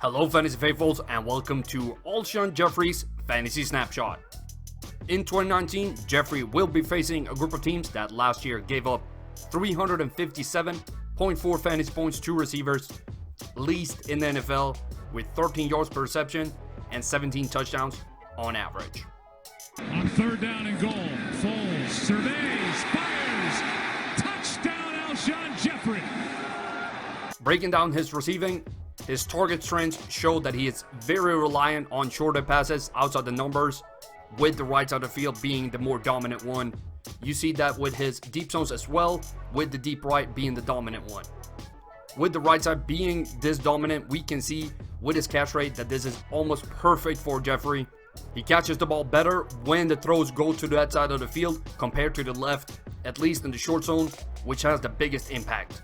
Hello Fantasy Faithfuls and welcome to Alshon Jeffery's Fantasy Snapshot. In 2019, Jeffery will be facing a group of teams that last year gave up 357.4 fantasy points to receivers, least in the NFL, with 13 yards per reception and 17 touchdowns on average. On third down and goal, Foles surveys, fires, touchdown Alshon Jeffery. Breaking down his receiving, his target trends show that he is very reliant on shorter passes outside the numbers, with the right side of the field being the more dominant one. You see that with his deep zones as well, with the deep right being the dominant one. With the right side being this dominant, we can see with his catch rate that this is almost perfect for Jeffery. He catches the ball better when the throws go to that side of the field compared to the left, at least in the short zone, which has the biggest impact.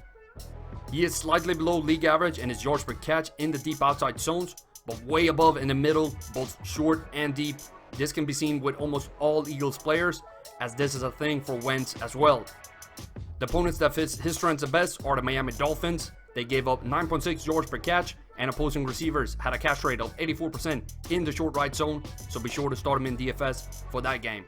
He is slightly below league average in his yards per catch in the deep outside zones, but way above in the middle, both short and deep. This can be seen with almost all Eagles players, as this is a thing for Wentz as well. The opponents that fits his strengths the best are the Miami Dolphins. They gave up 9.6 yards per catch, and opposing receivers had a catch rate of 84% in the short right zone, so be sure to start him in DFS for that game.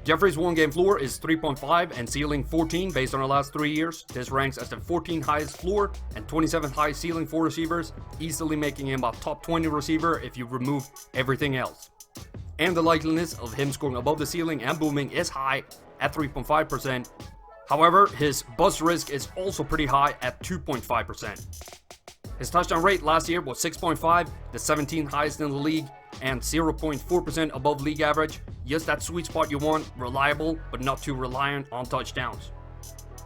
Jeffery's one-game floor is 3.5 and ceiling 14 based on the last 3 years. This ranks as the 14th highest floor and 27th highest ceiling for receivers, easily making him a top 20 receiver if you remove everything else. And the likeliness of him scoring above the ceiling and booming is high at 3.5%. However, his bust risk is also pretty high at 2.5%. His touchdown rate last year was 6.5, the 17th highest in the league, and 0.4% above league average. Just that sweet spot you want, reliable but not too reliant on touchdowns.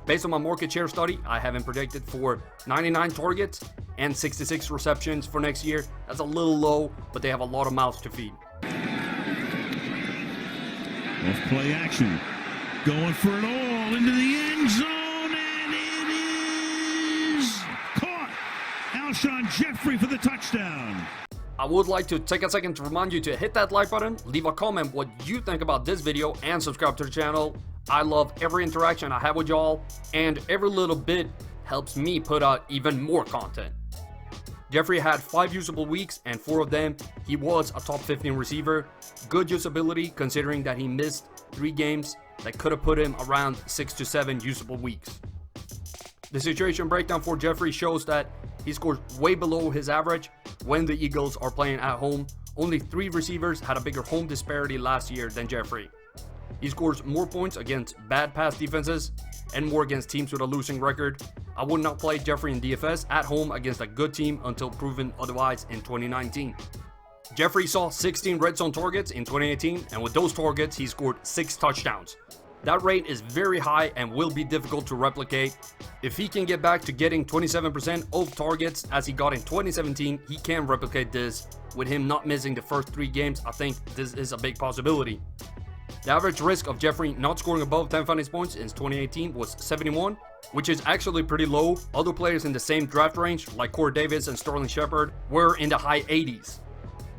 Based on my market share study, I have him predicted for 99 targets and 66 receptions for next year. That's a little low, but they have a lot of mouths to feed. Off play action, going for it all into the end zone, and it is caught. Alshon Jeffery for the touchdown. I would like to take a second to remind you to hit that like button, leave a comment what you think about this video, and subscribe to the channel. I love every interaction I have with y'all, and every little bit helps me put out even more content. Jeffery had 5 usable weeks, and 4 of them he was a top 15 receiver. Good usability considering that he missed 3 games that could have put him around 6 to 7 usable weeks. The situation breakdown for Jeffery shows that he scores way below his average when the Eagles are playing at home. Only 3 receivers had a bigger home disparity last year than Jeffery. He scores more points against bad pass defenses and more against teams with a losing record. I would not play Jeffery in DFS at home against a good team until proven otherwise in 2019. Jeffery saw 16 red zone targets in 2018, and with those targets he scored 6 touchdowns. That rate is very high and will be difficult to replicate. If he can get back to getting 27% of targets as he got in 2017, he can replicate this. With him not missing the first 3 games, I think this is a big possibility. The average risk of Jeffery not scoring above 10 fantasy points in 2018 was 71, which is actually pretty low. Other players in the same draft range, like Corey Davis and Sterling Shepard, were in the high 80s.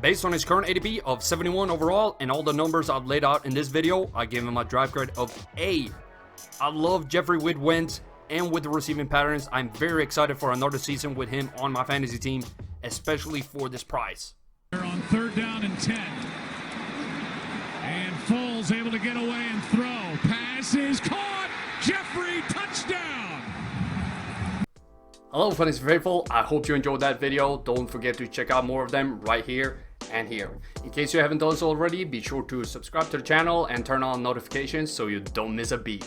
Based on his current ADP of 71 overall and all the numbers I've laid out in this video, I give him a draft grade of A. I love Jeffery with Wentz and with the receiving patterns. I'm very excited for another season with him on my fantasy team, especially for this price. They're on third down and 10. And Foles able to get away and throw. Pass is caught. Jeffery touchdown. Hello Fantasy Faithful, I hope you enjoyed that video. Don't forget to check out more of them right here and here. In case you haven't done so already, be sure to subscribe to the channel and turn on notifications so you don't miss a beat.